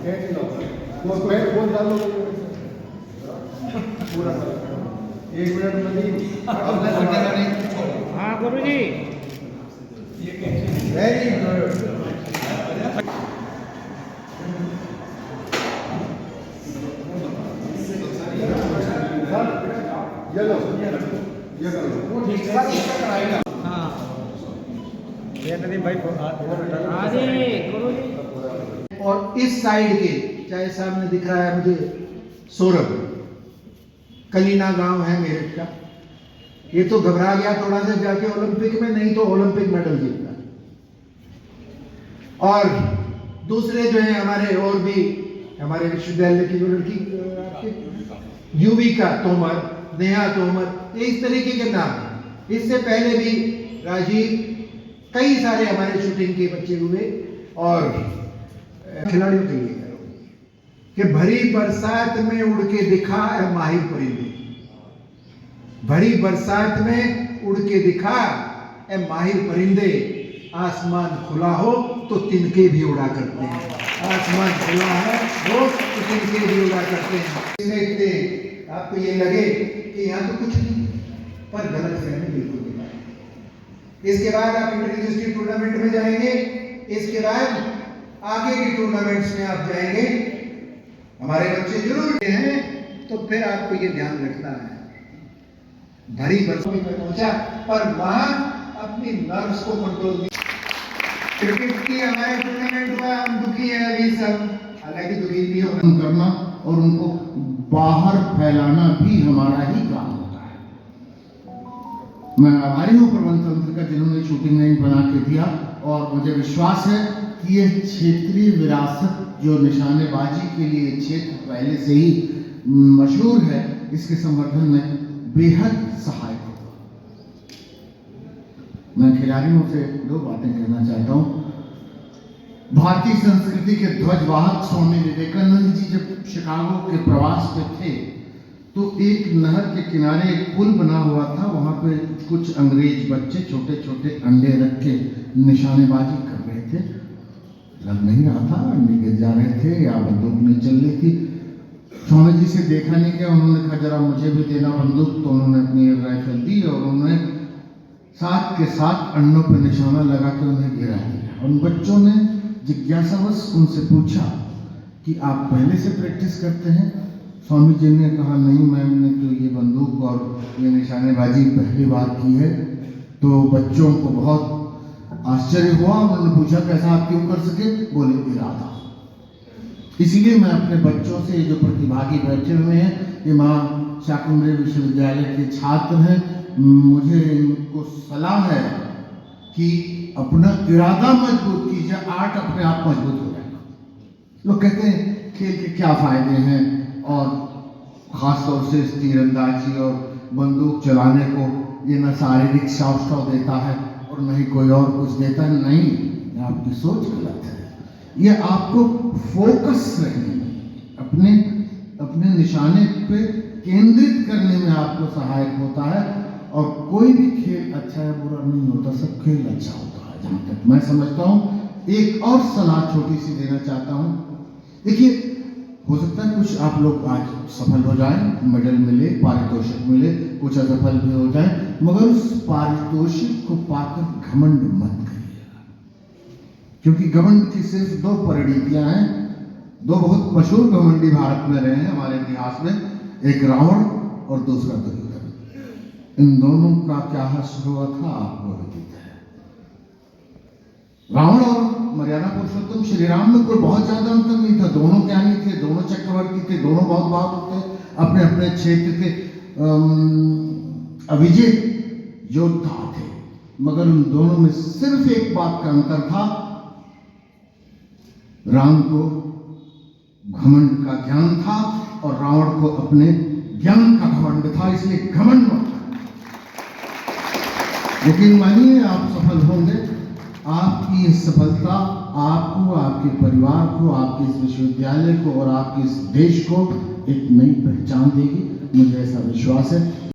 वो डालो पूरा 1 मिनट में नहीं। हाँ गुरुजी वेरी गुड। ये लो ये कर लो वो ठीक है कराएगा। हाँ ये नहीं भाई हाँ जी गुरुजी। और इस साइड के चाहे सामने दिख रहा है मुझे सौरभ, कलीना गांव है मेरठ का। ये तो घबरा गया थोड़ा सा जाके ओलंपिक में, नहीं तो ओलंपिक मेडल जीतता। और दूसरे जो है हमारे और भी हमारे विश्वविद्यालय की जो लड़की युविका तोमर, नेहा तोमर, इस तरीके के नाम। इससे पहले भी राजीव, कई सारे हमारे शूटिंग के बच्चे हुए। और खिलाड़ियों के लिए कि भरी बरसात में उड़ के दिखा है माहिर परिंदे, भरी बरसात में उड़ के दिखा है माहिर परिंदे। आसमान खुला हो तो तिनके भी उड़ा करते हैं, आसमान खुला है वो तो तिनके भी उड़ा करते हैं। आपको ये लगे कि यहाँ तो कुछ नहीं, पर गलत फहमी बिल्कुल नहीं। इसके बाद आप इंटर डिस्ट्रिक्ट टूर्नामेंट में जाएंगे, इसके बाद आगे के टूर्नामेंट्स में आप जाएंगे, हमारे बच्चे जरूर हैं, तो फिर आपको ये ध्यान रखना है। भरी बरसों में पहुंचा पर वहां अपनी नर्व्स को कंट्रोल नहीं। क्रिकेट की हमारे टूर्नामेंट हुआ, हम दुखी हैं अभी सब, हालांकि दुखी नहीं होना करना और उनको बाहर फैलाना भी हमारा ही काम होता है। मैं आभारी हूँ प्रबंध तंत्र का जिन्होंने शूटिंग रेंज बना के दिया, और मुझे विश्वास है कि ये क्षेत्रीय विरासत जो निशानेबाजी के लिए क्षेत्र पहले से ही मशहूर है, इसके संवर्धन में बेहद सहायक होगा। मैं खिलाड़ियों से 2 बातें कहना चाहता हूँ। भारतीय संस्कृति के ध्वजवाहक स्वामी विवेकानंद जी जब शिकागो के प्रवास पे थे, तो एक नहर के किनारे एक पुल बना हुआ था, वहां पे कुछ अंग्रेज बच्चे छोटे छोटे अंडे रख के निशानेबाजी कर रहे थे। लग नहीं रहा था अंडे गिर जा रहे थे या बंदूक नहीं चल रही थी। स्वामी जी से देखा नहीं गया, उन्होंने कहा जरा मुझे भी देना बंदूक, तो उन्होंने अपनी राइफल दी और उन्होंने साथ के साथ अंडों पर निशाना लगा के उन्हें गिरा दिया। उन बच्चों ने जिज्ञासावश उनसे पूछा कि आप पहले से प्रैक्टिस करते हैं? स्वामी जी ने कहा नहीं, मैंने तो ये बंदूक और ये निशानेबाजी पहली बार की है। तो बच्चों को बहुत आश्चर्य हुआ, उन्होंने पूछा कैसा आप क्यों कर सके? बोले इरादा। इसलिए मैं अपने बच्चों से, जो प्रतिभागी बैठे हुए हैं, ये माँ शाकुंभरी विश्वविद्यालय के छात्र हैं, मुझे इनको सलाह है कि अपना इरादा मजबूत कीजिए, आर्ट अपने आप मजबूत हो जाएगा। लोग कहते हैं खेल के क्या फायदे हैं, और खासतौर से तीरंदाजी और बंदूक चलाने को ये न शारीरिक सौष्ठव देता है और न ही कोई और कुछ देता है। नहीं, आपकी सोच गलत है। ये आपको फोकस रखने में, अपने निशाने पे केंद्रित करने में आपको सहायक होता है। और कोई भी खेल अच्छा या बुरा नहीं होता, सब खेल अच्छा होता है जहां तक मैं समझता हूँ। एक और सलाह छोटी सी देना चाहता हूँ। देखिए, हो सकता है कुछ आप लोग आज सफल हो जाएं, मेडल मिले, पारितोषिक मिले, कुछ असफल भी हो जाएं, मगर उस पारितोषिक को पाकर घमंड मत करिएगा, क्योंकि घमंड की सिर्फ 2 परिणतियां हैं। 2 बहुत मशहूर घमंडी भारत में रहे हैं हमारे इतिहास में, एक रावण और दूसरा दुर्योधन। इन दोनों का क्या हश्र हुआ था आपको विदित है। रावण और मर्यादा पुरुषोत्तम श्री राम में कोई बहुत ज्यादा अंतर नहीं था। दोनों ज्ञानी थे, दोनों चक्रवर्ती थे, दोनों बहुत बहादुर थे, अपने अपने क्षेत्र के अविजेय योद्धा थे। मगर उन दोनों में सिर्फ एक बात का अंतर था, राम को घमंड का ज्ञान था और रावण को अपने ज्ञान का घमंड था, इसलिए घमंड मत। यकीन मानिए आप सफल होंगे। आपकी ये सफलता आपको, आपके परिवार को, आपके इस विश्वविद्यालय को और आपके इस देश को एक नई पहचान देगी, मुझे ऐसा विश्वास है।